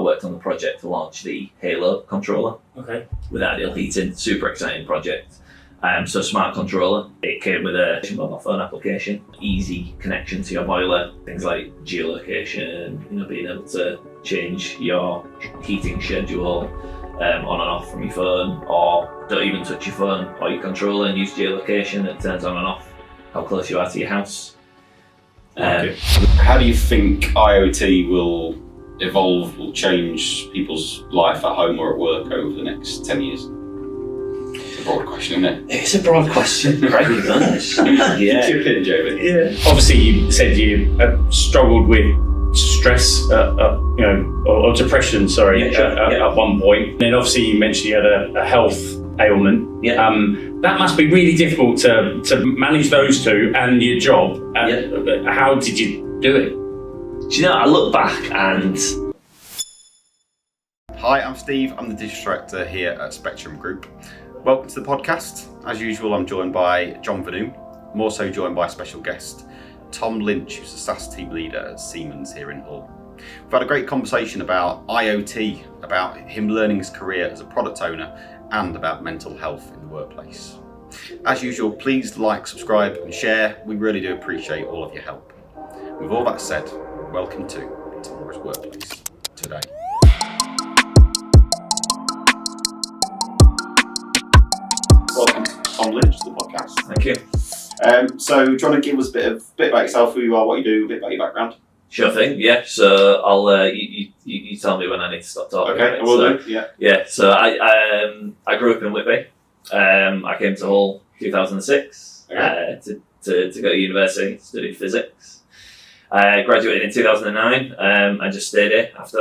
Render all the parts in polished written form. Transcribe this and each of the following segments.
worked on the project to launch the Halo controller. Okay. With ideal heating, super exciting project. So smart controller, it came with a mobile phone application, easy connection to your boiler, things like geolocation, being able to change your heating schedule on and off from your phone, or don't even touch your phone or your controller and use geolocation. It turns on and off how close you are to your house. How do you think IoT will evolve, will change people's life at home or at work over the next 10 years? It's a broad question, isn't it? It's a broad question, Craig. Yeah. Chip in, Jamie. Yeah. Obviously, you said you struggled with stress, or depression, at one point. And then obviously you mentioned you had a health ailment. Yeah. That must be really difficult to manage those two and your job. How did you do it? Do you know, I look back and... Hi, I'm Steve. I'm the Digital Director here at Spectrum Group. Welcome to the podcast. As usual, I'm joined by John Vanoom. I'm also joined by a special guest, Tom Lynch, who's the SaaS team leader at Siemens here in Hull. We've had a great conversation about IoT, about him learning his career as a product owner, and about mental health in the workplace. As usual, please like, subscribe and share. We really do appreciate all of your help. With all that said, welcome to Tomorrow's Workplace today. Welcome to Tom Lynch to the podcast. Thank you. So do you want to give us a bit about yourself, who you are, what you do, a bit about your background? Sure thing, yeah. So I'll you tell me when I need to stop talking. Okay, right? I will do. Yeah. Yeah. So I grew up in Whitby. I came to Hull 2006 to go to university, studied physics. Graduated in 2009 and just stayed here after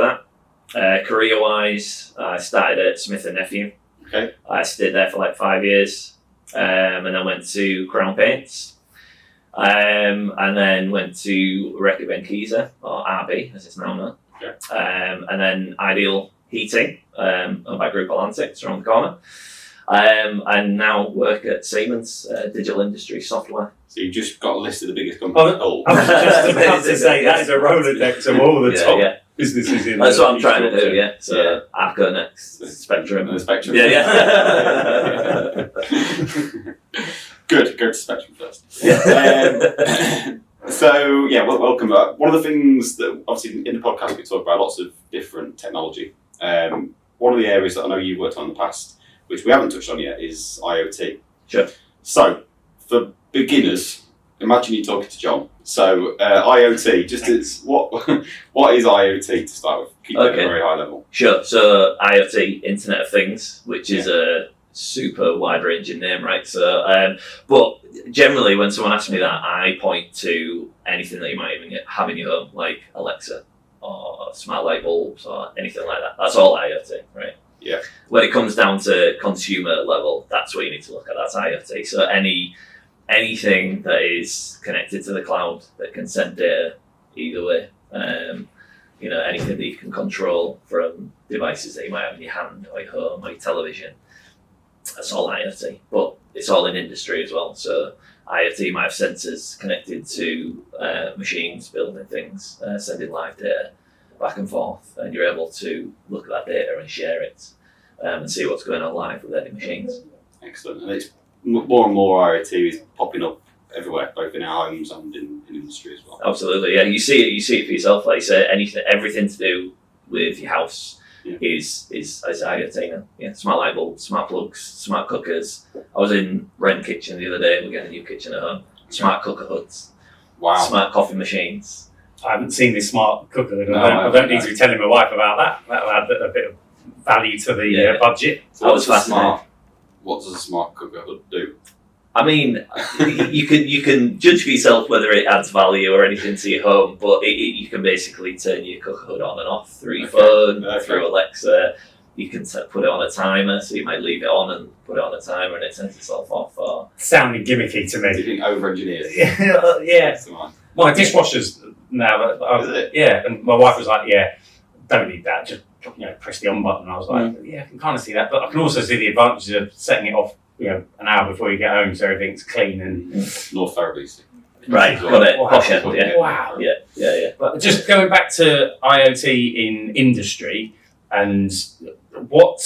that. Career-wise, I started at Smith & Nephew. Okay. I stayed there for like 5 years and then went to Crown Paints. And then went to Reckitt Benckiser, or RB as it's now known. Okay. And then Ideal Heating, owned by Group Atlantics around the corner. And now work at Siemens, digital industry software. So you just got a list of the biggest companies at Hull. I was just about to say, that is a Rolodex of all the top businesses in That's what I'm trying to do, yeah. So Arco next, Spectrum. Spectrum. Yeah. Good, go to Spectrum first. Yeah. Welcome. One of the things that obviously in the podcast we talk about lots of different technology. One of the areas that I know you've worked on in the past, which we haven't touched on yet, is IoT. Sure. So, for beginners, imagine you're talking to John. So, IoT, what is IoT to start with? Keep it at a very high level. Sure. So IoT, Internet of Things, which is a super wide-ranging name, right? So, but generally, when someone asks me that, I point to anything that you might even have in your home, like Alexa or smart light bulbs or anything like that. That's all IoT, right? Yeah. When it comes down to consumer level, that's what you need to look at. That's IoT. So anything that is connected to the cloud that can send data either way. Anything that you can control from devices that you might have in your hand or your home or your television. That's all IoT, but it's all in industry as well. So IoT might have sensors connected to machines building things, sending live data back and forth, and you're able to look at that data and share it and see what's going on live with any machines. Excellent. And it's more and more IoT is popping up everywhere, both in our homes and in industry as well. Absolutely, yeah. You see it for yourself. Like you say, everything to do with your house is IoT now. Yeah, smart light bulbs, smart plugs, smart cookers. I was in Rent Kitchen the other day. We're getting a new kitchen at home. Smart cooker hoods. Wow. Smart coffee machines. I haven't seen this smart cooker. I don't need to be telling my wife about that. That'll add a bit of value to the budget. So what does a smart cooker hood do? I mean, you can judge for yourself whether it adds value or anything to your home, but you can basically turn your cooker hood on and off through your phone, through Alexa. You can put it on a timer, so you might leave it on and put it on a timer and it turns itself off. Or... Sounding gimmicky to me. Do you think over-engineered? Yeah. My dishwasher's now. Is it? Yeah, and my wife was like, don't need that, just press the on button. I was like, I can kind of see that, but I can also see the advantages of setting it off an hour before you get home so everything's clean and... North Ferriby. Right, got it. Wow. Posh end, yeah. Wow. Yeah. But just going back to IoT in industry, And what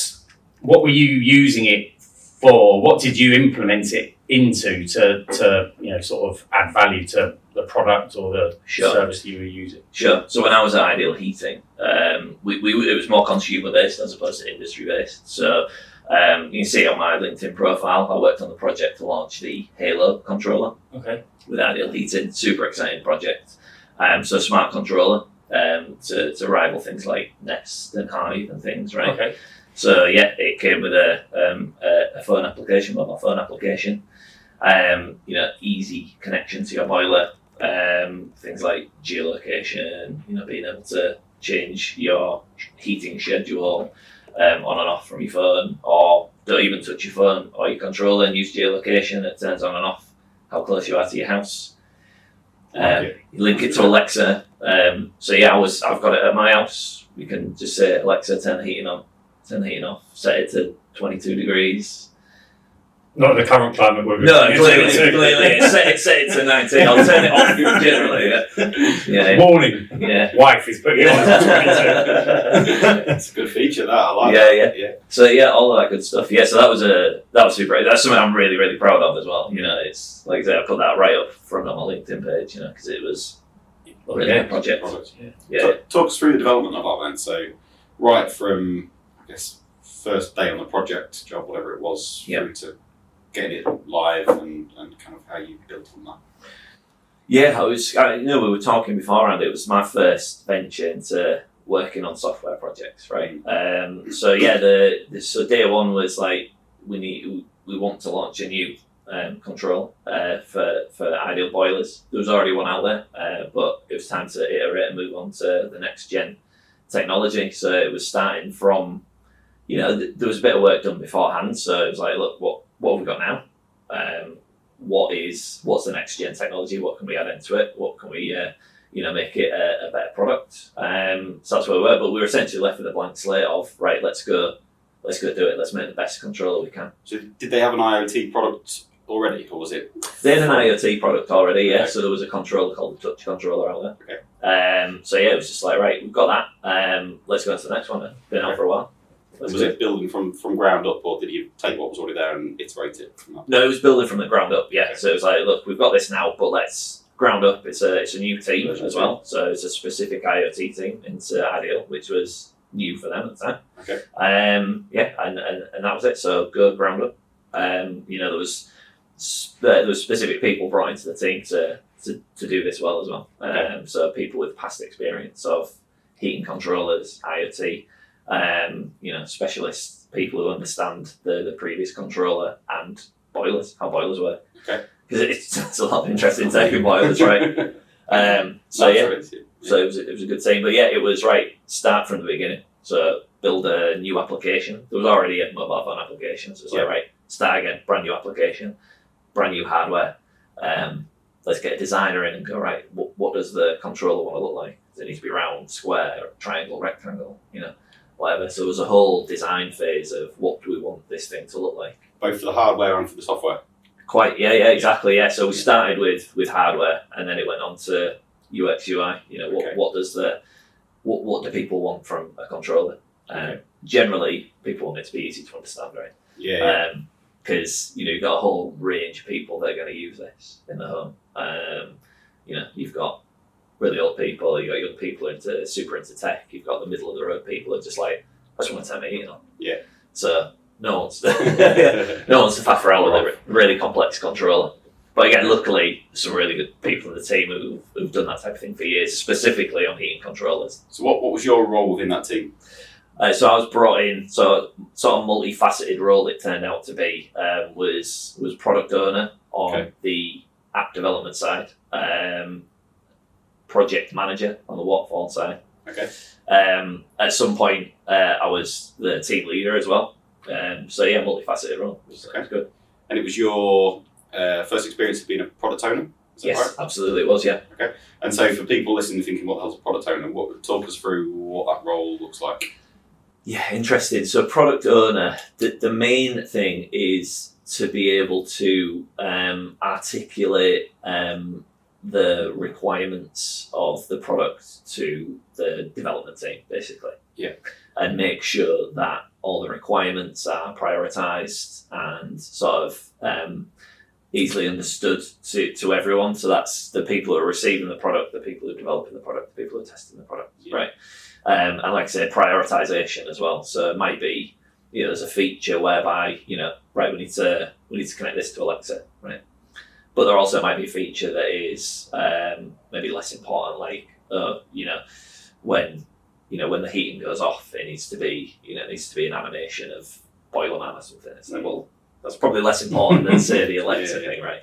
were you using it for? What did you implement it into to sort of add value to the product or the service you were using? Sure. So when I was at Ideal Heating, it was more consumer based as opposed to industry based. So you can see on my LinkedIn profile, I worked on the project to launch the Halo controller. Okay. With Ideal Heating, super exciting project. So smart controller to rival things like Nest and Hive and things, right? Okay. So yeah, it came with a phone application, mobile phone application. Easy connection to your boiler. Things like geolocation, being able to change your heating schedule on and off from your phone, or don't even touch your phone or your controller and use geolocation. It turns on and off how close you are to your house. You link it to Alexa. I've got it at my house. You can just say, Alexa, turn the heating on, turn the heating off, set it to 22 degrees. Not the current climate we're No, clearly. Set it to 19. I'll turn it off generally. Yeah. Warning. Yeah. Wife is putting it on to 22. It's a good feature, that. I like that. Yeah. So all of that good stuff. Yeah, so that was super. That's something I'm really, really proud of as well. It's like I say, I put that right up front on my LinkedIn page, because it was a really good project. Talk us through the development of that then. So right from, I guess, first day on the project, job, whatever it was, through to getting it live and kind of how you built on that. Yeah, we were talking beforehand, it was my first venture into working on software projects, right? So day one was like, we want to launch a new control for Ideal boilers. There was already one out there, but it was time to iterate and move on to the next gen technology. So it was starting from, there was a bit of work done beforehand. So it was like, look, what have we got now? What's the next gen technology? What can we add into it? What can we make it a better product? So that's where we were. But we were essentially left with a blank slate of, right, let's go do it. Let's make the best controller we can. So did they have an IoT product already, or was it? They had an IoT product already, yeah. Okay. So there was a controller called the Touch controller out there. Okay. It was just like, right, we've got that. Let's go on to the next one then. Been out for a while. Was it building from ground up, or did you take what was already there and iterate it from that? No, it was building from the ground up, yeah. Okay. So it was like, look, we've got this now, but let's ground up. It's a new team as well. So it's a specific IoT team into Ideal, which was new for them at the time. Okay. And that was it. So go ground up. There was specific people brought into the team to do this well as well. Okay. So people with past experience of heating controllers, IoT. Specialists, people who understand the previous controller and boilers, how boilers work. Okay. Because it's a lot of interesting tech in boilers, right? So it was a good team, but it was right. Start from the beginning. So build a new application. There was already a mobile phone application, so it's like, right, start again, brand new application, brand new hardware. Let's get a designer in and go, right, what does the controller want to look like? Does it need to be round, square, triangle, rectangle? Whatever. So it was a whole design phase of what do we want this thing to look like. Both for the hardware and for the software? Quite, exactly, yeah. So we started with hardware and then it went on to UX, UI. What do people want from a controller? Generally, people want it to be easy to understand, right? Yeah. Because, you've got a whole range of people that are going to use this in the home. You've got really old people, you've got young people super into tech, you've got the middle of the road people who are just like, I just want to turn my heating on. Yeah. So no one's to faff around with a really complex controller. But again, luckily, there's some really good people in the team who've done that type of thing for years, specifically on heating controllers. So what was your role within that team? So I was brought in, sort of multifaceted role it turned out to be, was product owner on the app development side. Project manager on the waterfall side. Okay. At some point, I was the team leader as well. Multifaceted role. It was good. And it was your first experience of being a product owner? Yes, right? Absolutely it was, yeah. Okay. And so for people listening thinking, what the hell's a product owner? Talk us through what that role looks like. Yeah, interesting. So product owner, the main thing is to be able to articulate the requirements of the product to the development team, basically. and make sure that all the requirements are prioritised and sort of easily understood to everyone. So that's the people who are receiving the product, the people who are developing the product, the people who are testing the product, right? And like I say, prioritisation as well. So it might be, there's a feature whereby, right, we need to connect this to Alexa, right? But there also might be a feature that is maybe less important, like when the heating goes off, it needs to be an animation of Boilerman or something. It's like, well, that's probably less important than say the Alexa thing, right?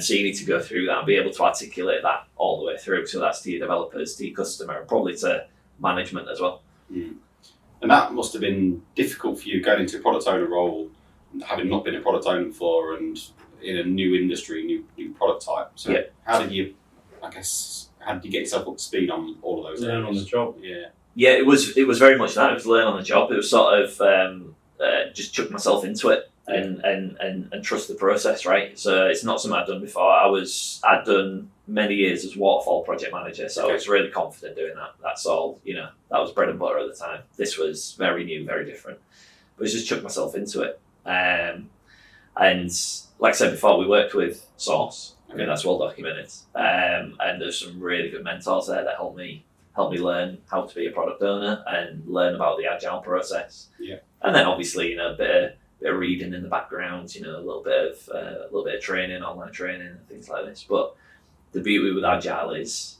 So you need to go through that and be able to articulate that all the way through. So that's to your developers, to your customer, and probably to management as well. Mm. And that must have been difficult for you going into a product owner role, having not been a product owner before, and in a new industry, new product type. So how did you get yourself up to speed on all of those? Learn on the job. Yeah, it was very much that. It was learn on the job. It was sort of just chuck myself into it and trust the process, right? So it's not something I'd done before. I'd done many years as waterfall project manager, so I was really confident doing that. That's all, that was bread and butter at the time. This was very new, very different. But I just chucked myself into it. And like I said before, we worked with Source. I mean, that's well documented. And there's some really good mentors there that helped me learn how to be a product owner and learn about the agile process. Yeah. And then obviously, a bit of reading in the background, a little bit of training, online training and things like this. But the beauty with agile is,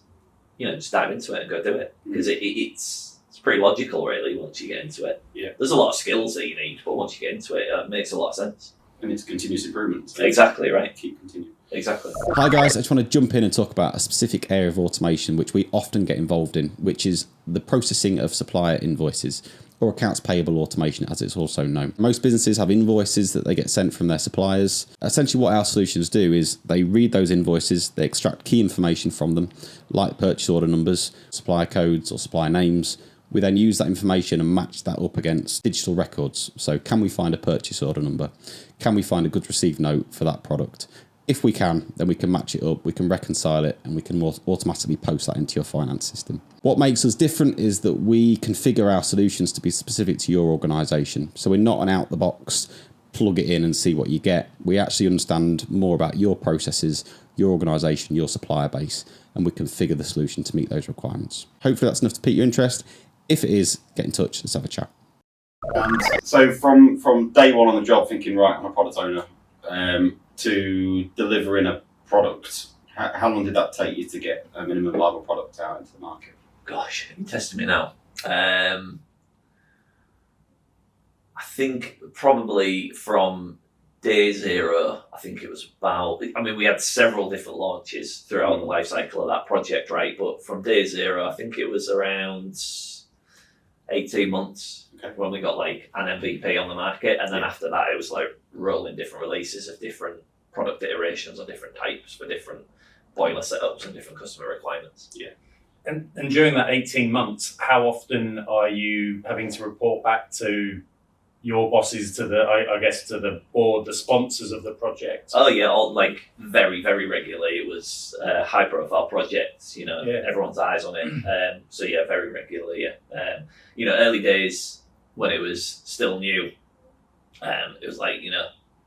just dive into it and go do it, because it's pretty logical really once you get into it. Yeah. There's a lot of skills that you need, but once you get into it, it makes a lot of sense. And it's continuous improvement. So exactly right. Keep continuing. Exactly. Hi guys, I just want to jump in and talk about a specific area of automation which we often get involved in, which is the processing of supplier invoices, or accounts payable automation as it's also known. Most businesses have invoices that they get sent from their suppliers. Essentially what our solutions do is they read those invoices, they extract key information from them, like purchase order numbers, supplier codes or supplier names. We then use that information and match that up against digital records. So can we find a purchase order number? Can we find a goods received note for that product? If we can, then we can match it up, we can reconcile it, and we can automatically post that into your finance system. What makes us different is that we configure our solutions to be specific to your organisation. So we're not an out-the-box, plug it in and see what you get. We actually understand more about your processes, your organisation, your supplier base, and we configure the solution to meet those requirements. Hopefully that's enough to pique your interest. If it is, get in touch, let's have a chat. And so from day one on the job, thinking, right, I'm a product owner, to delivering a product, how long did that take you to get a minimum viable product out into the market? Gosh, you're testing me now. I think probably from day zero, I think it was about, we had several different launches throughout the life cycle of that project, right? But from day zero, I think it was around 18 months when we got like an MVP on the market. And then after that, it was like rolling different releases of different product iterations or different types for different boiler setups and different customer requirements. Yeah. And during that 18 months, how often are you having to report back to your bosses, to the board, the sponsors of the project? Oh yeah, all like very, very regularly. It was a high profile project, everyone's eyes on it. So yeah, very regularly, yeah. Early days when it was still new, it was like,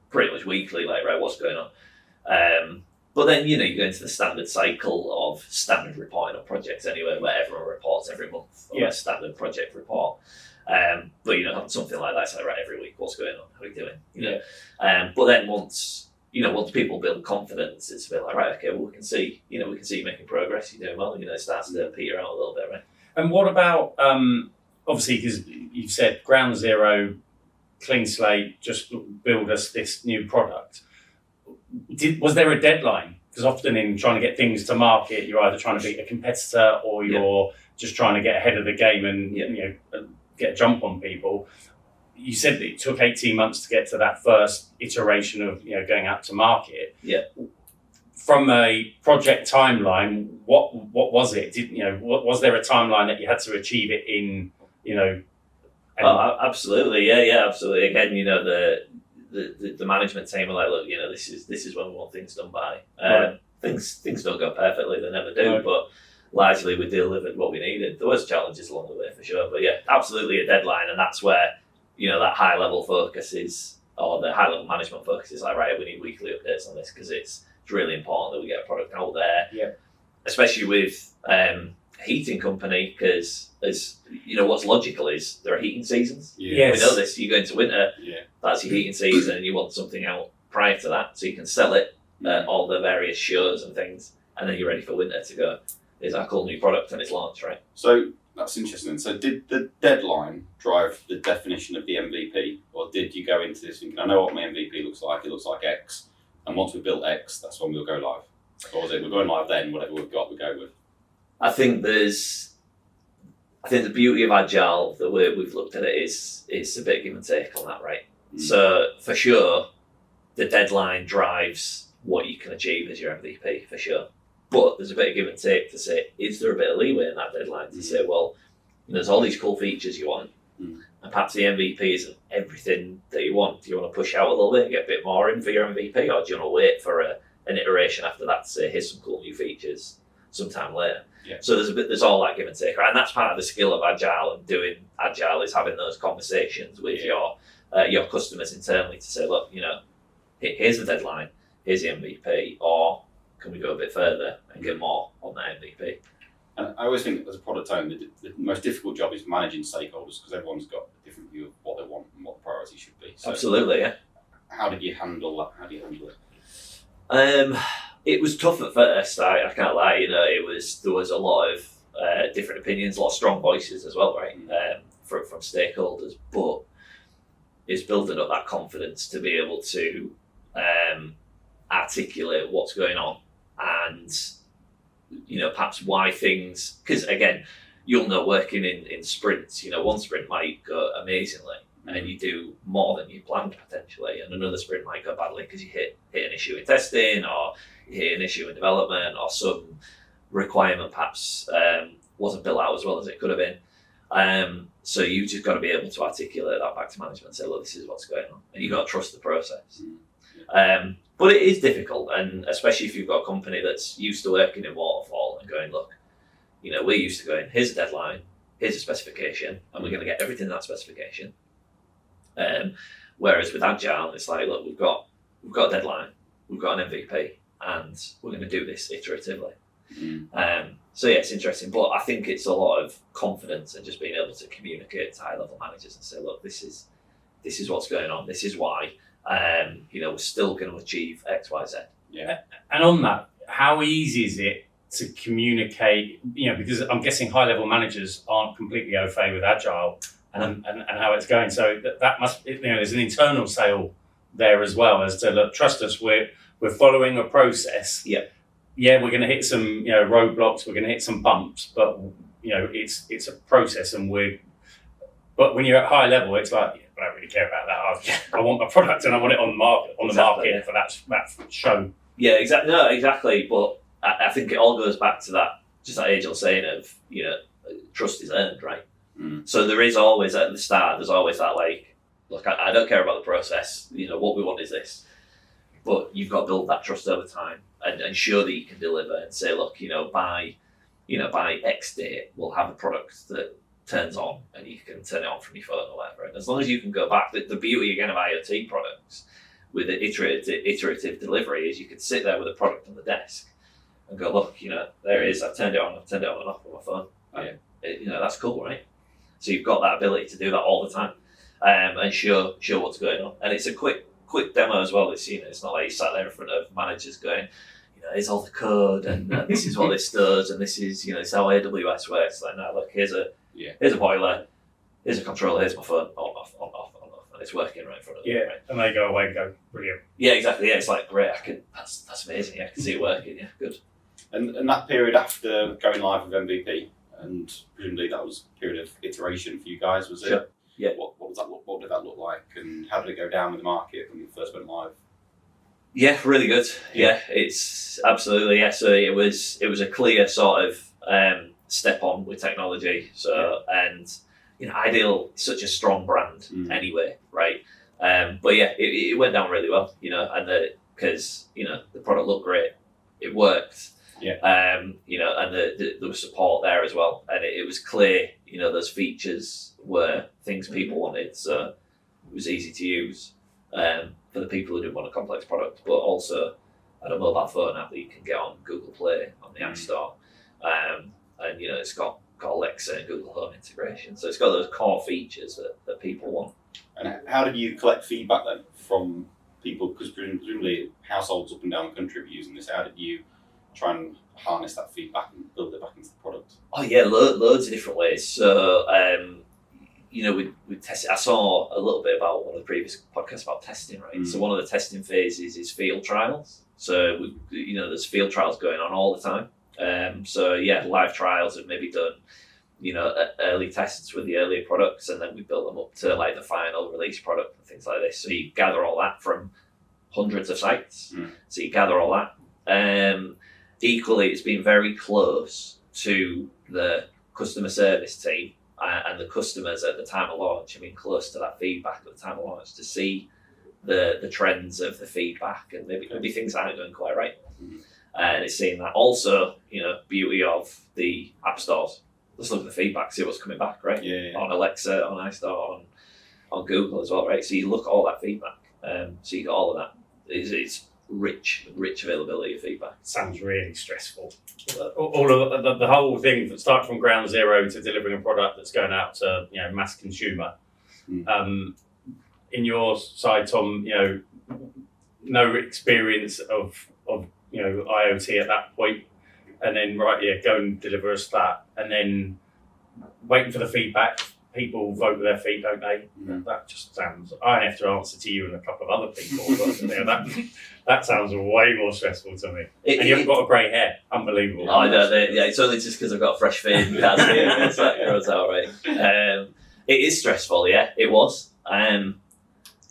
pretty much weekly, like, right, what's going on? But then, you go into the standard cycle of standard reporting on projects anyway, where everyone reports every month on a standard project report. But something like that, it's like, right, every week, what's going on? How are we doing? But then once people build confidence, it's a bit like, right, okay, well, we can see you making progress, you're doing well, it starts to peter out a little bit, right? And what about, obviously, because you've said ground zero, clean slate, just build us this new product. Was there a deadline? Because often in trying to get things to market, you're either trying to beat a competitor or you're just trying to get ahead of the game and get a jump on people. You said that it took 18 months to get to that first iteration of going out to market. Yeah. From a project timeline, what was it? Was there a timeline that you had to achieve it in? Absolutely, yeah, absolutely. Again, the management team are like, look, this is when we want things done by. Right. Things don't go perfectly, they never do, but largely we delivered what we needed. There was challenges along the way for sure, but yeah, absolutely a deadline, and that's where that high level focus is, or the high level management focus is like, right, we need weekly updates on this because it's really important that we get a product out there. Yeah. Especially with a heating company, because as what's logical is there are heating seasons. Yeah. We know this. You go into winter, Yeah. that's your heating season, and you want something out prior to that so you can sell it at all the various shows and things, and then you're ready for winter to go. Is our cool new product and it's launched, right? So that's interesting. So did the deadline drive the definition of the MVP, or did you go into this thinking, I know what my MVP looks like, it looks like X, and once we've built X, that's when we'll go live? Or was it, we're going live then, whatever we've got, we go with? I think the beauty of Agile, the way we've looked at it, is a bit of give and take on that, right? So for sure, the deadline drives what you can achieve as your MVP, for sure. But there's a bit of give and take to say, is there a bit of leeway in that deadline to say, well, there's all these cool features you want, and perhaps the MVP isn't everything that you want. Do you want to push out a little bit and get a bit more in for your MVP, or do you want to wait for an iteration after that to say, here's some cool new features sometime later? Yeah. So there's all that give and take, right? And that's part of the skill of Agile, and doing Agile is having those conversations with your customers internally to say, look, here's the deadline, here's the MVP, or can we go a bit further and get more on that MVP? And I always think as a product owner, the most difficult job is managing stakeholders, because everyone's got a different view of what they want and what the priority should be. So Absolutely, yeah. how did you handle that? How do you handle it? It was tough at first. I can't lie. There was a lot of different opinions, a lot of strong voices as well, right? From stakeholders, but it's building up that confidence to be able to articulate what's going on, and perhaps why things. Because again, you'll know working in sprints. One sprint might go amazingly, and you do more than you planned potentially, and another sprint might go badly because you hit an issue in testing, or you hit an issue in development, or some requirement perhaps wasn't built out as well as it could have been. So you just got to be able to articulate that back to management and say, look, this is what's going on, and you've got to trust the process. But it is difficult, and especially if you've got a company that's used to working in waterfall and going, look, we're used to going, here's a deadline, here's a specification, and we're going to get everything in that specification. Whereas with Agile, it's like, look, we've got a deadline, we've got an MVP, and we're going to do this iteratively. So yeah, it's interesting, but I think it's a lot of confidence and just being able to communicate to high level managers and say, look, this is what's going on, this is why. We're still going to achieve X, Y, Z. Yeah. And on that, how easy is it to communicate? Because I'm guessing high level managers aren't completely au fait with Agile and how it's going. So that must, there's an internal sale there as well, as to, look, trust us, we're following a process. Yeah. Yeah, we're going to hit some roadblocks, we're going to hit some bumps, but it's a process, but when you're at high level, it's like, I don't really care about that. I want my product and I want it on the market for that show. Yeah, exactly. No, exactly. But I think it all goes back to that, just that age-old saying of, trust is earned, right? So there is always, at the start, there's always that, like, look, I don't care about the process. What we want is this. But you've got to build that trust over time and ensure that you can deliver and say, look, by X date, we'll have a product that turns on and you can turn it on from your phone or whatever. And as long as you can go back, the beauty again of IoT products with the iterative delivery is you can sit there with a product on the desk and go, look, there it is, I've turned it on and off with my phone. That's cool, right? So you've got that ability to do that all the time, and show what's going on. And it's a quick demo as well. It's not like you sat there in front of managers going, here's all the code and this is what this does and this is, this is how AWS works. Like, no, look, here's a boiler, here's a controller, here's my phone, on, off, and it's working right in front of them. Yeah, right? And they go away and go, brilliant. Yeah, exactly. Yeah, it's like, great, that's amazing. Yeah, I can see it working. Yeah, good. And that period after going live with MVP, and presumably that was a period of iteration for you guys, was it? Sure. Yeah. What did that look like, and how did it go down with the market when you first went live? Yeah, really good. Yeah, it's absolutely, yeah. So it was a clear sort of step on with technology. So and Ideal is such a strong brand anyway, right? But yeah, it went down really well, and because the product looked great, it worked, You know, and there was support there as well, and it was clear, you know, those features were things people wanted, so it was easy to use for the people who didn't want a complex product, but also had a mobile phone app that you can get on Google Play on the App Store, and you know, it's got Alexa and Google Home integration, so it's got those core features that people want. And how did you collect feedback then from people? Because presumably households up and down the country are using this. How did you try and harness that feedback and build it back into the product? Oh yeah, loads of different ways. So you know, we tested. I saw a little bit about one of the previous podcasts about testing, right? So one of the testing phases is field trials. So you know, there's field trials going on all the time. So yeah, live trials have maybe done, you know, early tests with the earlier products, and then we build them up to like the final release product and things like this. So you gather all that from hundreds of sites. So you gather all that. Equally, it's been very close to the customer service team and the customers at the time of launch. I mean, close to that feedback at the time of launch to see the trends of the feedback and maybe things aren't going quite right. And it's seeing that. Also, you know, beauty of the app stores. Let's look at the feedback, see what's coming back, right? On Alexa, on iStore, on Google as well, right? So you look at all that feedback. So you got all of that. It's rich availability of feedback. Sounds really stressful. All of the whole thing, start from ground zero to delivering a product that's going out to, you know, mass consumer. In your side, Tom, you know, no experience of you know, IoT at that point, and then go and deliver us that, and then waiting for the feedback. People vote with their feet, don't they? That just sounds. I have to answer to you and a couple of other people, but you know, that sounds way more stressful to me. And you haven't got a grey hair. Unbelievable. I know. Yeah, it's only just because I've got a fresh fade and can't see it. It's like, grows out, right? It is stressful. Yeah, it was. Because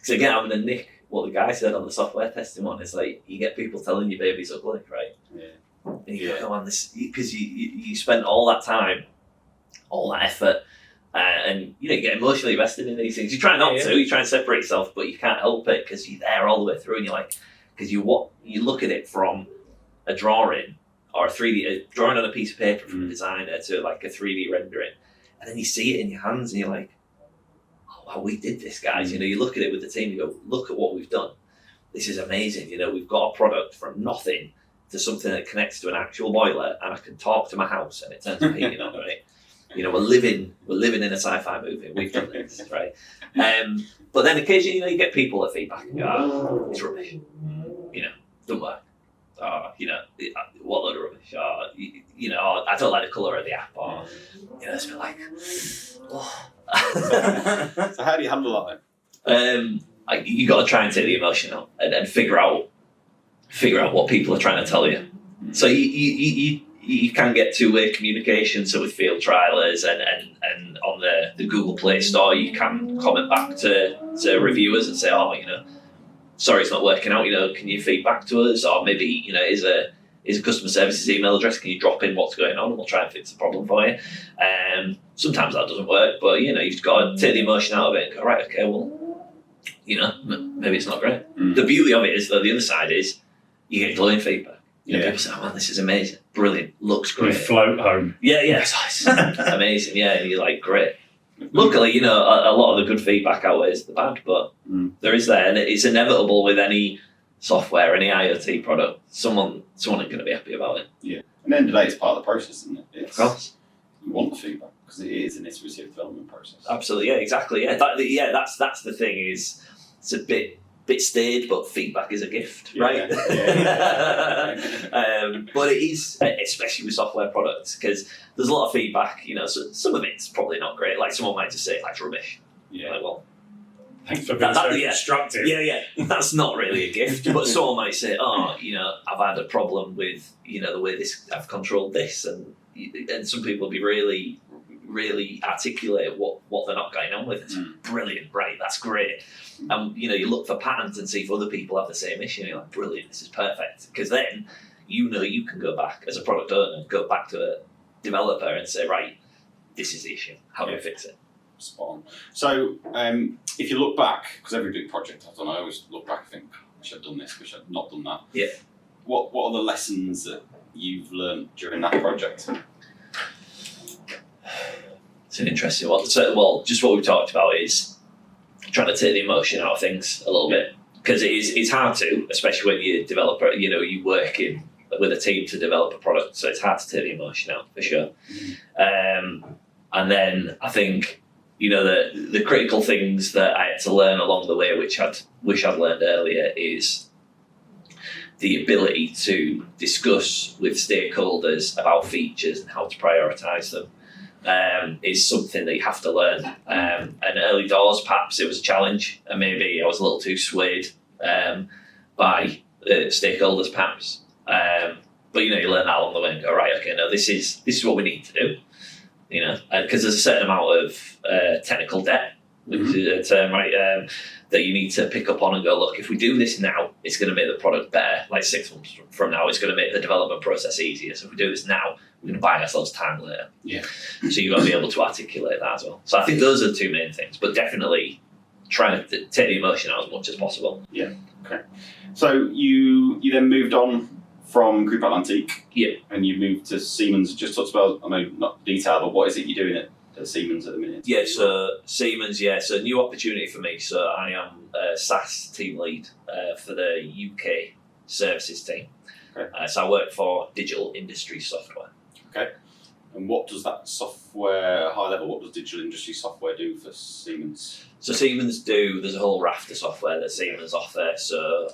again, I'm gonna nick what the guy said on the software testing one. Is like you get people telling your baby's ugly, right? And you go, come on, this, because you spent all that time, all that effort. And you know, you get emotionally invested in these things. You try not to. You try and separate yourself, but you can't help it because you're there all the way through, and you're like, because you look at it from a drawing or a drawing on a piece of paper from a designer to like a 3D rendering, and then you see it in your hands, and you're like, oh wow, we did this, guys. You know, you look at it with the team, you go, look at what we've done. This is amazing. You know, we've got a product from nothing to something that connects to an actual boiler, and I can talk to my house, and it turns the heating on, right? You know, we're living in a sci-fi movie. We've done this, right? But then occasionally, you know, you get people that feedback and go, oh, it's rubbish. You know, doesn't work. You know, what load of rubbish. You know, I don't like the colour of the app. Or, you know, it's been like, oh. So how do you handle that then? You got to try and take the emotion out and figure out what people are trying to tell you. So you can get two-way communication. So with field trialers and on the Google Play Store, you can comment back to reviewers and say, oh, you know, sorry, it's not working out. You know, can you feedback to us? Or maybe, you know, is a customer services email address? Can you drop in what's going on, and we'll try and fix the problem for you. Sometimes that doesn't work, but you know, you've got to take the emotion out of it and go, right, okay, well, you know, maybe it's not great. The beauty of it is, though, the other side is you get glowing feedback. You know, people say, oh man, this is amazing, brilliant, looks great. You float home. Yeah, it's amazing, yeah, and you're like, great. Luckily, you know, a lot of the good feedback outweighs the bad, but there is there, and it's inevitable with any software, any IoT product. Someone ain't going to be happy about it. Yeah, and then today it's part of the process, isn't it? Of course. You want the feedback because it is an iterative development process. Absolutely, yeah, exactly, yeah. That's the thing is, it's a bit staid, but feedback is a gift, right? But it is, especially with software products, because there's a lot of feedback. You know, so some of it's probably not great. Like someone might just say, like, it's rubbish. Yeah. Like, well, thanks for being so constructive. Yeah. That's not really a gift. But someone might say, oh, you know, I've had a problem with, you know, the way I've controlled this, and some people will be really, really articulate what they're not going on with. It's brilliant, right? That's great. And you know, you look for patterns and see if other people have the same issue. And you're like, brilliant, this is perfect. Because then, you know, you can go back as a product owner, go back to a developer and say, right, this is the issue. How do we fix it? Spot on. So, if you look back, because every big project I've done, I always look back and think, I should have done this, I should have not done that. Yeah. What are the lessons that you've learned during that project? It's an interesting one. So, well, just what we've talked about is trying to take the emotion out of things a little bit, because it's hard to, especially when you develop, you work with a team to develop a product, so it's hard to take the emotion out for sure. And then I think, the critical things that I had to learn along the way, which I wish I'd learned earlier, is the ability to discuss with stakeholders about features and how to prioritise them. Is something that you have to learn. And early doors, perhaps it was a challenge, and maybe I was a little too swayed by stakeholders, perhaps. But you learn that along the way and go, right, okay, no, this is what we need to do. Because there's a certain amount of technical debt, which is a term, right, that you need to pick up on and go, look, if we do this now, it's going to make the product better. Like 6 months from now, it's going to make the development process easier. So if we do this now, we're going to buy ourselves time later. Yeah. So you've got to be able to articulate that as well. So I think those are the two main things, but definitely trying to take the emotion out as much as possible. Yeah. Okay. So you then moved on from Groupe Atlantique. Yeah. And you moved to Siemens. Just talk about, I know not detail, but what is it you're doing at Siemens at the minute? Yeah, so Siemens, so new opportunity for me. So I am a SaaS team lead for the UK services team. Okay. So I work for Digital Industry Software. Okay. And what does that software, high level, what does digital industry software do for Siemens? So Siemens there's a whole raft of software that Siemens offer. So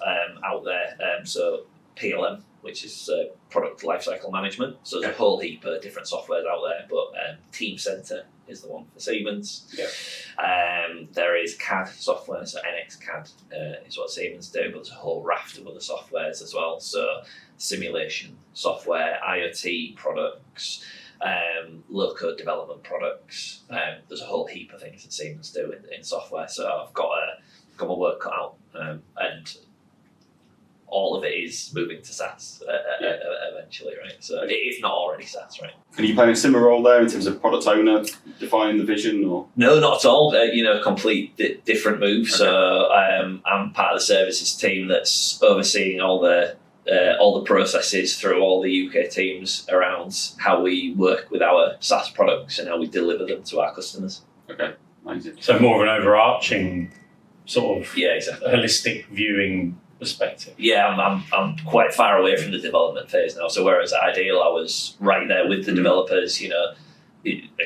out there, so PLM, which is product lifecycle management. So there's a whole heap of different softwares out there, but Team Center is the one for Siemens. Yeah. There is CAD software, so NX CAD is what Siemens do, but there's a whole raft of other softwares as well. So simulation software, IoT products, low-code development products. There's a whole heap of things that Siemens do in software. So I've got my work cut out, and all of it is moving to SaaS eventually, right? So if not already SaaS, right? Are you playing a similar role there in terms of product owner, defining the vision, or? No, not at all. Complete different move. Okay. So I'm part of the services team that's overseeing all the processes through all the UK teams around how we work with our SaaS products and how we deliver them to our customers. Okay, amazing. So more of an overarching sort of exactly. Holistic viewing perspective. Yeah, I'm quite far away from the development phase now. So whereas at Ideal, I was right there with the developers, again,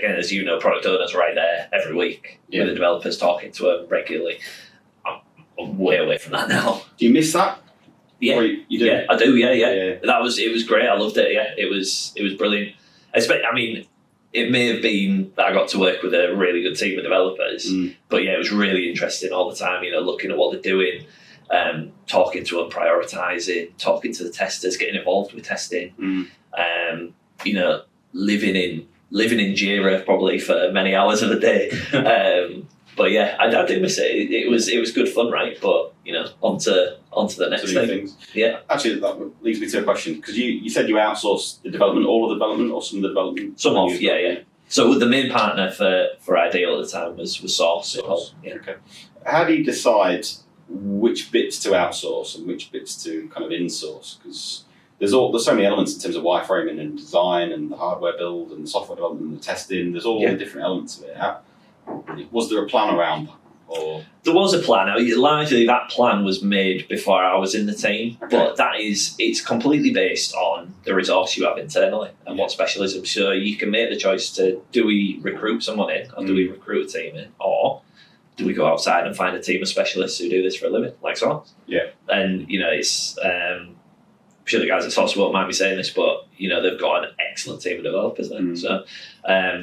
as you know, product owners right there every week with the developers, talking to them regularly. I'm way away from that now. Do you miss that? Yeah, you do? Yeah, I do. Yeah. It was great. I loved it. Yeah, it was brilliant. It may have been that I got to work with a really good team of developers, but it was really interesting all the time. Looking at what they're doing, talking to them, prioritising, talking to the testers, getting involved with testing. Living in Jira probably for many hours of the day. But I do miss it. It was good fun, right? But onto the next thing. Things. Yeah. Actually, that leads me to a question, because you said you outsourced the development, all of the development, or some of the development. Some of, yeah. So the main partner for Ideal at the time was Source. Yeah. Okay. How do you decide which bits to outsource and which bits to kind of insource? Because there's so many elements in terms of wireframing and design and the hardware build and the software development and the testing. There's all the different elements of it. Was there a plan around that? Or? There was a plan. Largely, that plan was made before I was in the team, but it's completely based on the resource you have internally and what specialism. So you can make the choice to, do we recruit someone in, or do we recruit a team in, or do we go outside and find a team of specialists who do this for a living, like Source? Yeah. And, it's... I'm sure the guys at Source won't mind me saying this, but, they've got an excellent team of developers there. So,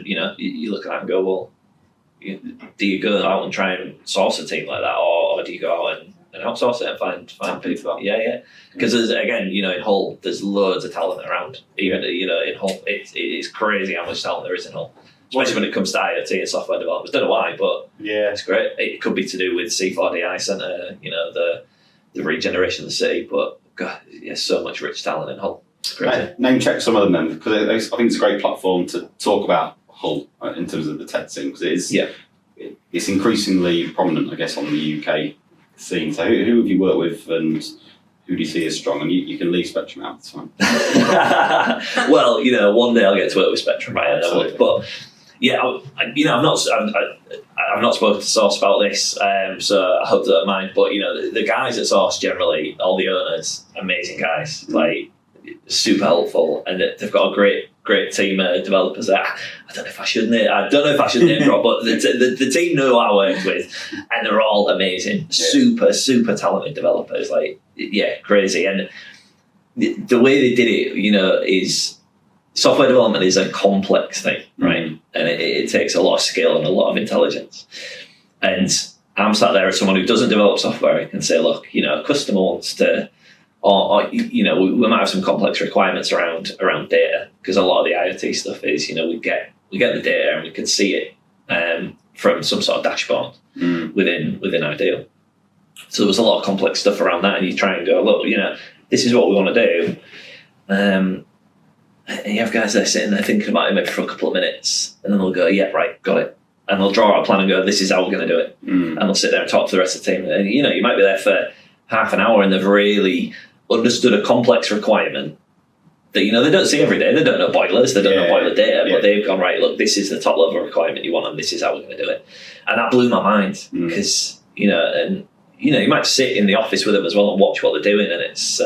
you look at that and go, well, do you go out and try and source a team like that, or do you go out and outsource it and find people? Yeah. Because in Hull, there's loads of talent around. Even in Hull, it's crazy how much talent there is in Hull, especially when it comes to IoT and software development. Don't know why, but it's great. It could be to do with C4DI Centre, the regeneration of the city. But God, so much rich talent in Hull. It's crazy. Name check some of them then, because I think it's a great platform to talk about Hull in terms of the tech scene, because it's increasingly prominent, I guess, on the UK scene. So who have you worked with, and Who do you see as strong? And you can leave Spectrum out, it's fine. Well, one day I'll get to work with Spectrum, right? But yeah, I'm not supposed to Source about this, so I hope they don't mind. But the guys at Source generally, all the owners, amazing guys, like super helpful, and they've got a great team of developers there. I don't know if I should name drop, but the team know who I worked with, and they're all amazing, super talented developers. Like, yeah, crazy. And the way they did it, is software development is a complex thing, right? And it takes a lot of skill and a lot of intelligence. And I'm sat there as someone who doesn't develop software and can say, look, a customer wants to, or we might have some complex requirements around data, because a lot of the IoT stuff is, we get the data and we can see it from some sort of dashboard within Ideal. So there was a lot of complex stuff around that, and you try and go, look, this is what we want to do. And you have guys there sitting there thinking about it maybe for a couple of minutes, and then they'll go, yeah, right, got it. And they'll draw out a plan and go, this is how we're going to do it. And they'll sit there and talk to the rest of the team. And, you might be there for half an hour and they've really understood a complex requirement that, they don't see every day. They don't know boilers, they don't know boiler data, but they've gone, right, look, this is the top level requirement you want, and this is how we're going to do it. And that blew my mind, because, you might sit in the office with them as well and watch what they're doing, and it's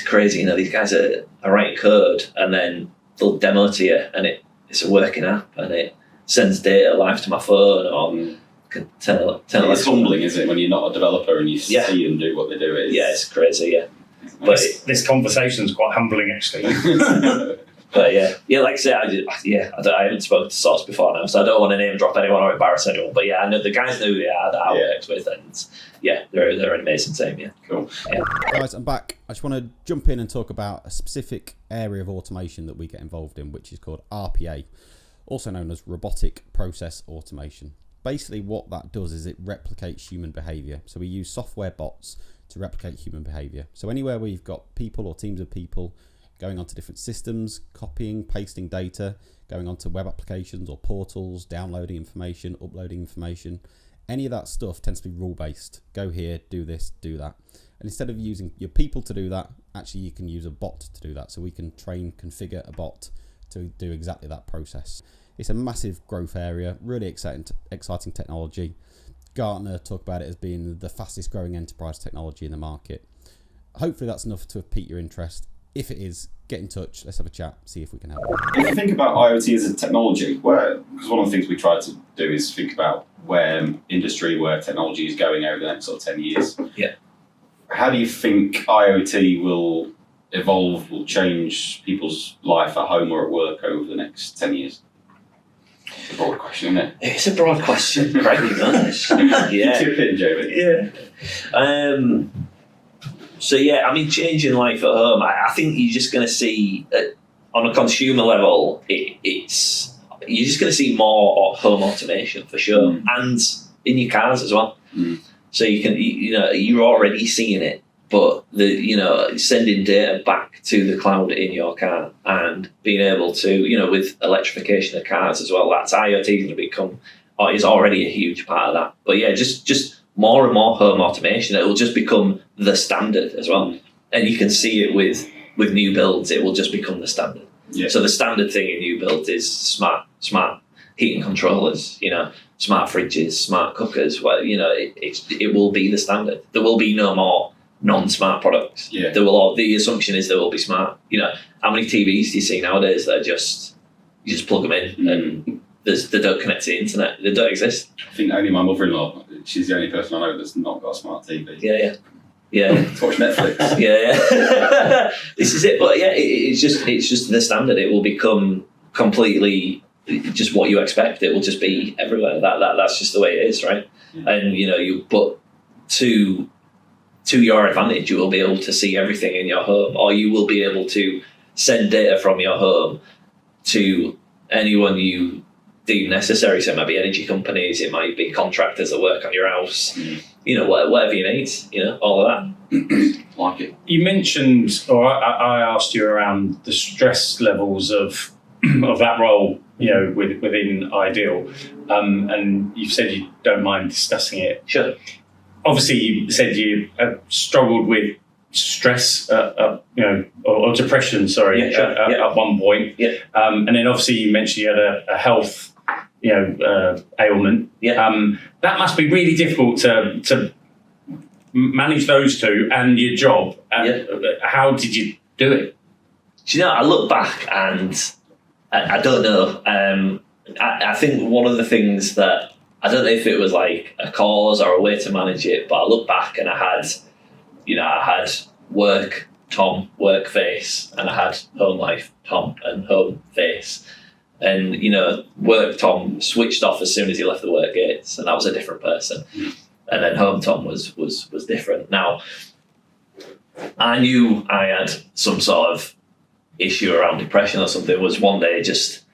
crazy. These guys are writing code, and then they'll demo to you, and it's a working app, and it sends data live to my phone, or can tell it's humbling, isn't it, when you're not a developer and you see them do what they do? It's crazy, yeah. But this conversation's quite humbling, actually. But like I say, I haven't spoken to Source before now, so I don't want to name drop anyone or embarrass anyone. But I know the guys know who they are that I worked with, and they're an amazing team. Yeah, cool. Yeah. Guys, I'm back. I just want to jump in and talk about a specific area of automation that we get involved in, which is called RPA, also known as robotic process automation. Basically, what that does is it replicates human behavior. So we use software bots to replicate human behavior. So anywhere where you've got people or teams of people going onto different systems, copying, pasting data, going onto web applications or portals, downloading information, uploading information, any of that stuff tends to be rule-based. Go here, do this, do that. And instead of using your people to do that, actually you can use a bot to do that. So we can configure a bot to do exactly that process. It's a massive growth area, really exciting technology. Gartner talk about it as being the fastest growing enterprise technology in the market. Hopefully that's enough to pique your interest. If it is, get in touch, let's have a chat, see if we can help. If you think about IoT as a technology, because one of the things we try to do is think about where technology is going over the next sort of 10 years. Yeah. How do you think IoT will evolve, will change people's life at home or at work over the next 10 years? It's a broad question, isn't it? It's a broad question. Craggy nice. Yeah. Chip in, Jamie. Yeah. So changing life at home, I think you're just going to see, on a consumer level, you're just going to see more home automation for sure, and in your cars as well. So you can, you're already seeing it, but sending data back to the cloud in your car and being able to, with electrification of cars as well, that's IoT going to become, is already a huge part of that. But just more and more home automation, it will just become the standard as well. And you can see it with new builds, it will just become the standard. Yeah. So the standard thing in new builds is smart heating controllers, smart fridges, smart cookers. Well, it will be the standard. There will be no more non-smart products. Yeah. The assumption is there will be smart. How many TVs do you see nowadays that are you just plug them in and they don't connect to the internet? They don't exist. I think only my mother-in-law, she's the only person I know that's not got a smart TV. Yeah. To watch Netflix. Yeah. This is it. But it's just the standard. It will become completely just what you expect. It will just be everywhere. That's just the way it is, right? Yeah. And but to your advantage, you will be able to see everything in your home, or you will be able to send data from your home to anyone you deem necessary. So it might be energy companies, it might be contractors that work on your house, whatever you need, all of that. Like it. You mentioned, or I asked you around the stress levels of that role, within Ideal, and you've said you don't mind discussing it. Sure. Obviously, you said you have struggled with stress, or depression, sorry, at one point. Yeah. And then obviously you mentioned you had a health, ailment. Yeah. That must be really difficult to manage those two and your job. How did you do it? Do you know, I look back and I don't know. I think one of the things that, I don't know if it was like a cause or a way to manage it, but I look back and I had work Tom, work face, and I had home life Tom and home face. And, work Tom switched off as soon as he left the work gates, and that was a different person. And then home Tom was different. Now, I knew I had some sort of issue around depression or something. It was one day just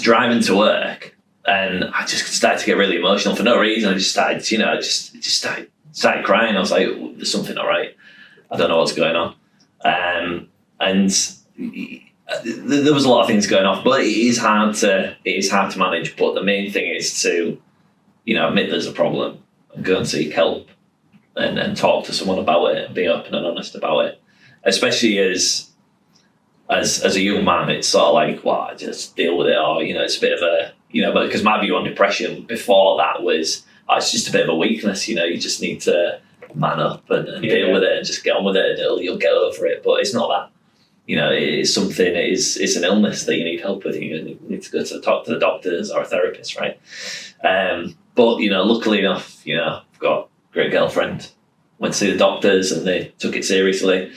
driving to work, and I just started to get really emotional for no reason. I just started, started crying. I was like, there's something not right. I don't know what's going on. And there was a lot of things going on, but it is hard to manage. But the main thing is to, admit there's a problem and go and seek help and talk to someone about it and be open and honest about it. Especially as a young man, it's sort of like, well, just deal with it, or it's a bit of a, but because my view on depression before that was, it's just a bit of a weakness. You just need to man up and deal with it and just get on with it, and you'll get over it. But it's not that. It's something. It's an illness that you need help with. You need to go to talk to the doctors or a therapist, right? But luckily enough, I've got a great girlfriend. Went to see the doctors and they took it seriously,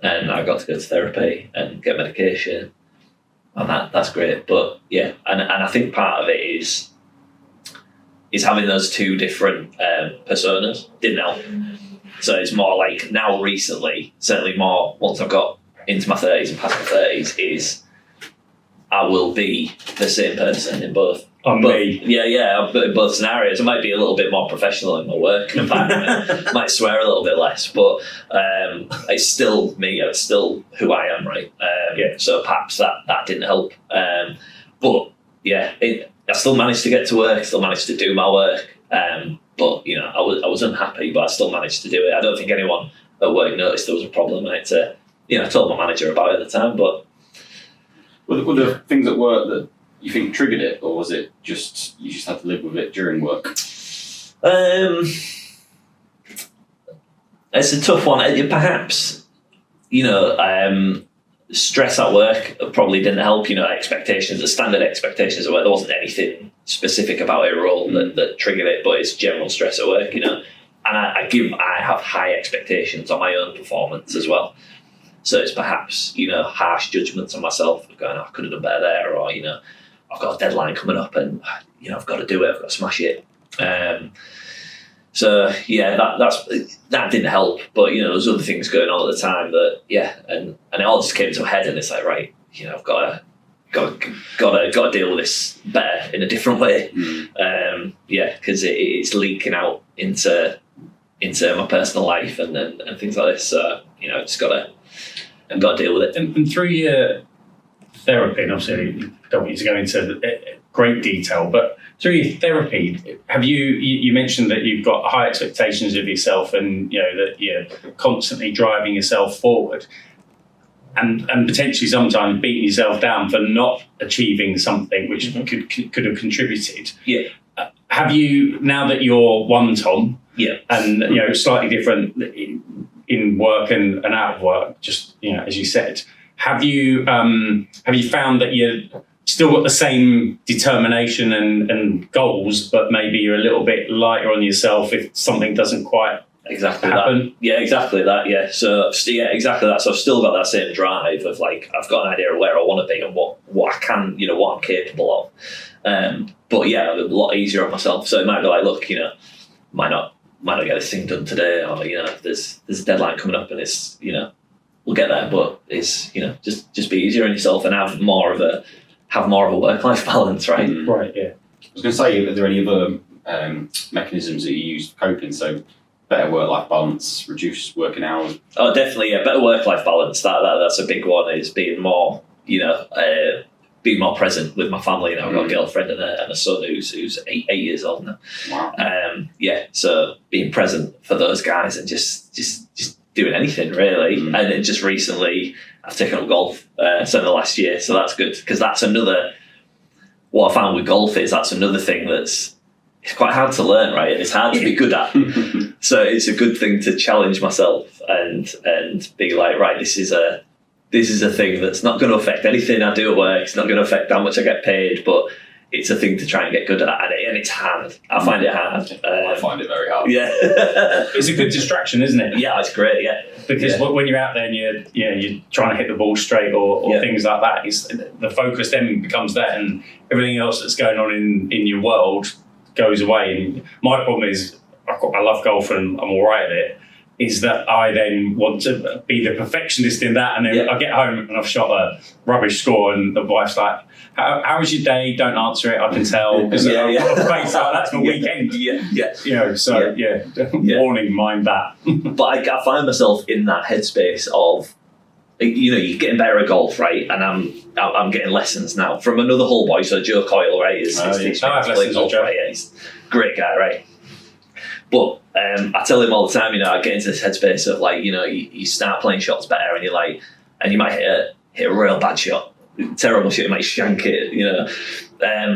and I got to go to therapy and get medication, and that's great. But yeah, and I think part of it is having those two different personas didn't help. So it's more like now recently, certainly more once I've got into my 30s and past my 30s, is I will be the same person in both. Me. Yeah, but in both scenarios. I might be a little bit more professional in my work. In fact, I might swear a little bit less, but it's still me. It's still who I am, right? So perhaps that didn't help. But yeah, I still managed to get to work. Still managed to do my work. But I was unhappy, but I still managed to do it. I don't think anyone at work noticed there was a problem. I told my manager about it at the time. But were there things at work that you think triggered it, or was it just you just had to live with it during work? It's a tough one. Perhaps stress at work probably didn't help. Expectations, the standard expectations at work. There wasn't anything specific about a role that triggered it, but it's general stress at work. And I have high expectations on my own performance as well. So it's perhaps harsh judgments on myself, going, I could have done better there, or I've got a deadline coming up and I've got to do it, I've got to smash it. So yeah, that didn't help. But there's other things going on at the time that and it all just came to a head, and it's like, right, I've got to deal with this better in a different way. Because it's leaking out into my personal life and things like this. So just got to deal with it. And through your therapy, and obviously you don't want you to go into great detail, but through your therapy, have you mentioned that you've got high expectations of yourself, and that you're constantly driving yourself forward, and potentially sometimes beating yourself down for not achieving something which could have contributed. Yeah. Have you, now that you're one Tom, and slightly different in work and out of work, just as you said, have you found that you still got the same determination and goals, but maybe you're a little bit lighter on yourself if something doesn't quite exactly happen? That. Yeah, exactly that. Yeah. So exactly that. So I've still got that same drive of like, I've got an idea of where I want to be and what I can, what I'm capable of. But yeah, a lot easier on myself. So it might be like, look, might not get this thing done today, or there's a deadline coming up, and it's we'll get there. But it's just be easier on yourself and have more of a work-life balance, right? Right. Yeah. I was going to say, are there any other mechanisms that you use for coping? So better work-life balance, reduce working hours. Oh, definitely. Yeah, better work-life balance. That's a big one. Is being more being more present with my family. I've got a girlfriend and a son who's 8 years old now. Wow. So being present for those guys and just doing anything really. And then just recently I've taken up golf, so in the last year, so that's good, because that's another, what I found with golf is that's another thing it's quite hard to learn, right? And it's hard to be good at. So it's a good thing to challenge myself and be like, right, this is a thing that's not going to affect anything I do at work. It's not going to affect how much I get paid, but it's a thing to try and get good at, and it's hard. I find it hard. I find it very hard. Yeah. It's a good distraction, isn't it? Yeah, it's great, yeah. Because when you're out there and you're trying to hit the ball straight or things like that, the focus then becomes that, and everything else that's going on in your world goes away. And my problem is, I love golf and I'm all right at it, is that I then want to be the perfectionist in that, and then I get home and I've shot a rubbish score, and the wife's like, how was your day? Don't answer it, I can tell, because I've got a face like that's my weekend. Warning, mind that. But I find myself in that headspace of, you're getting better at golf, right? And I'm getting lessons now from another hole boy, so Joe Coyle, right? He's teaching me to play golf, right? Yeah, he's a great guy, right? But I tell him all the time, I get into this headspace of like, you start playing shots better, and you're like, and you might hit a real bad shot, terrible shot, you might shank it, and you're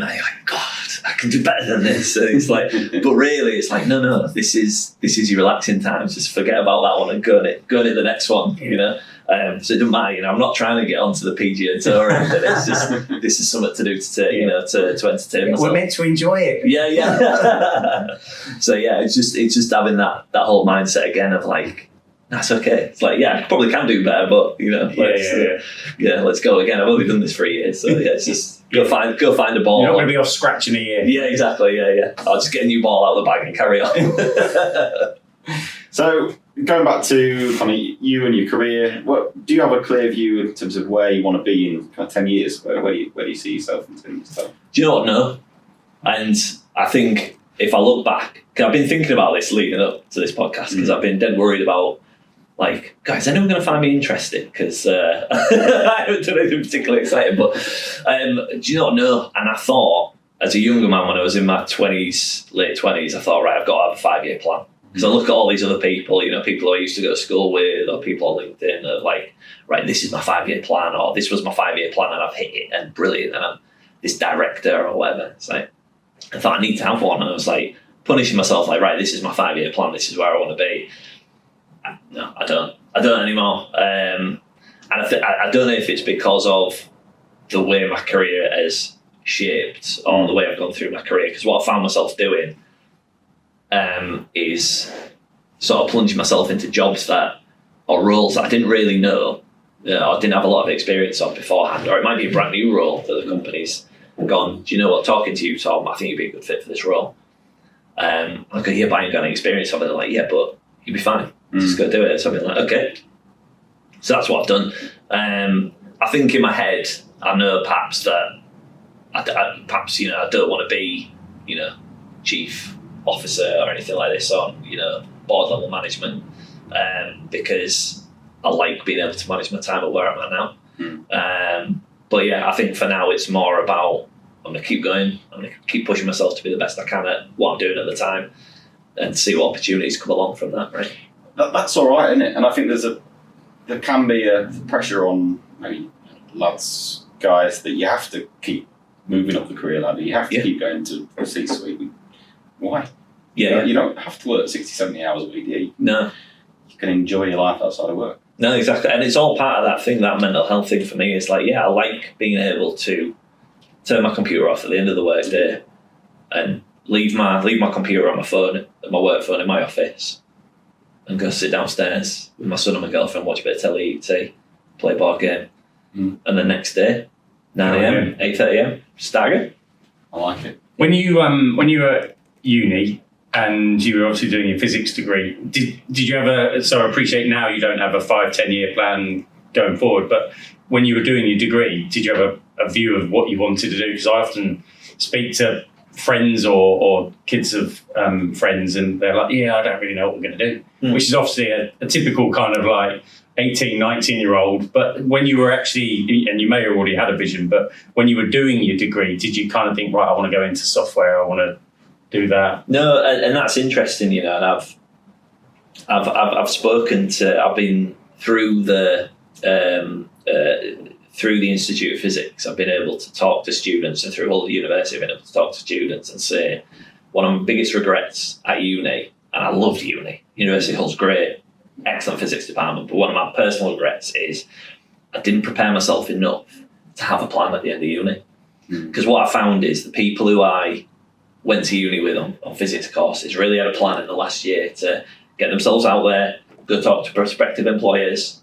like, God, I can do better than this. And it's like, but really, it's like, no, this is your relaxing time. Just forget about that one and go and hit the next one, So it doesn't matter, I'm not trying to get onto the PGA Tour or anything. It's just, this is something to do to entertain myself. We're meant to enjoy it. Yeah. So it's just having that whole mindset again of like, that's okay. It's like, I probably can do better, but let's go again. I've only done this for a year, so it's just go find a ball. You're not going to be off scratching a year. Yeah, exactly. Yeah. I'll just get a new ball out of the bag and carry on. So going back to kind of you and your career, do you have a clear view in terms of where you want to be in kind of 10 years? Where do you see yourself in 10 years' time? Do you know what? No. And I think if I look back, because I've been thinking about this leading up to this podcast, because I've been dead worried about, like, guys, is anyone going to find me interesting? Because I haven't done anything particularly exciting. But do you know what? No. And I thought, as a younger man, when I was in my late 20s, I thought, right, I've got to have a 5-year plan. Because I look at all these other people, people I used to go to school with, or people on LinkedIn, are like, right, this is my 5-year plan, or this was my 5-year plan, and I've hit it, and brilliant, and I'm this director or whatever. It's like, I thought I need to have one, and I was like, punishing myself, like, right, this is my 5-year plan, this is where I want to be. No, I don't anymore. And I don't know if it's because of the way my career has shaped, or the way I've gone through my career, because what I found myself doing is sort of plunging myself into jobs or roles that I didn't really know, or didn't have a lot of experience of beforehand, or it might be a brand new role that the company's gone, do you know what, talking to you, Tom, I think you'd be a good fit for this role. I go, but you ain't got any experience of it. They're like, yeah, but you'd be fine. Just go do it. So I've been like, okay. So that's what I've done. I think in my head, I know perhaps that I don't want to be, chief officer or anything like this on, board level management, because I like being able to manage my time at where I'm at now. But I think for now it's more about, I'm going to keep going, I'm going to keep pushing myself to be the best I can at what I'm doing at the time, and see what opportunities come along from that, right? That's all right, isn't it? And I think there can be a pressure on maybe guys, that you have to keep moving up the career ladder, you have to keep going to the C-suite. Why? You don't have to work 60, 70 hours a week, do you? No. You can enjoy your life outside of work. No, exactly. And it's all part of that thing, that mental health thing for me. It's like, I like being able to turn my computer off at the end of the workday and leave my computer on my phone, my work phone in my office, and go sit downstairs with my son and my girlfriend, watch a bit of telly, eat tea, play a board game. And the next day, 9am, 8:30am, start again. I like it. When you were at uni and you were obviously doing your physics degree, did you ever, so I appreciate now you don't have a 5-10 year plan going forward, but when you were doing your degree, did you have a view of what you wanted to do? Because I often speak to friends or kids of friends, and they're like, I don't really know what we're going to do, which is obviously a typical kind of like 18, 19-year-old. But when you were actually, and you may have already had a vision, but when you were doing your degree, did you kind of think, right, I want to go into software, I want to do that? No, and that's interesting, and I've spoken to. I've been through the Institute of Physics. I've been able to talk to students, and through all the university, I've been able to talk to students and say one of my biggest regrets at uni, and I loved uni. University Hull's great, excellent physics department, but one of my personal regrets is I didn't prepare myself enough to have a plan at the end of uni. Because what I found is the people who I went to uni with on physics courses really had a plan in the last year to get themselves out there, go talk to prospective employers,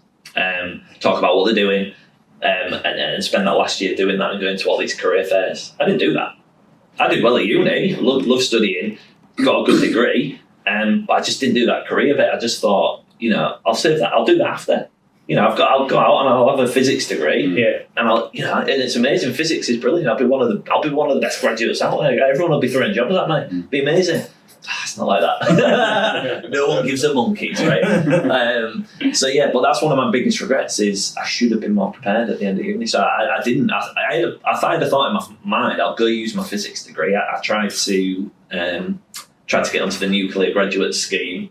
talk about what they're doing, and spend that last year doing that and going to all these career fairs. I didn't do that. I did well at uni, love studying, got a good degree, but I just didn't do that career bit. I just thought, I'll save that. I'll do that after. I'll go out and I'll have a physics degree. Yeah. And and it's amazing. Physics is brilliant. I'll be one of the best graduates out there. Everyone will be throwing jobs at me. It'd be amazing. It's not like that. No one gives a monkeys, right? But that's one of my biggest regrets is I should have been more prepared at the end of uni. So I didn't. I had a thought in my mind, I'll go use my physics degree. I tried to get onto the nuclear graduate scheme.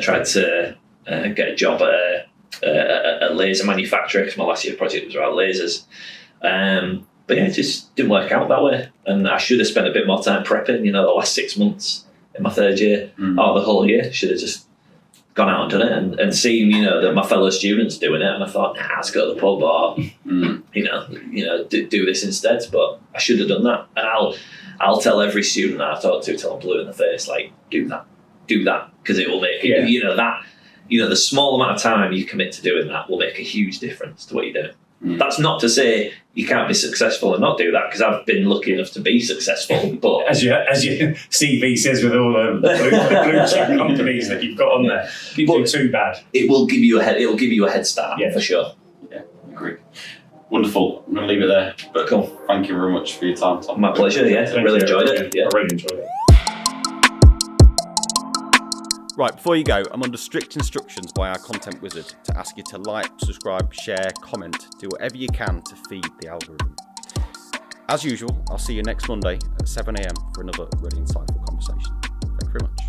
Tried to get a job at a laser manufacturer because my last year project was around lasers. But it just didn't work out that way. And I should have spent a bit more time prepping, the last 6 months in my third year, or the whole year. Should have just gone out and done it and seen, that my fellow students doing it. And I thought, let's go to the pub or, do this instead. But I should have done that. And I'll tell every student that I talk to till I'm blue in the face, like, do that. Because it will make it, the small amount of time you commit to doing that will make a huge difference to what you're doing. That's not to say you can't be successful and not do that, because I've been lucky enough to be successful. But as your CV says, with all the blue chip companies that you've got on there, you do too bad. It will give you a head start, for sure. Yeah, agree. Wonderful. I'm going to leave it there. But cool. Thank you very much for your time, Tom. My pleasure. Yeah, really enjoyed it. Yeah, I really enjoyed it. Right, before you go, I'm under strict instructions by our content wizard to ask you to like, subscribe, share, comment, do whatever you can to feed the algorithm. As usual, I'll see you next Monday at 7 a.m. for another really insightful conversation. Thank you very much.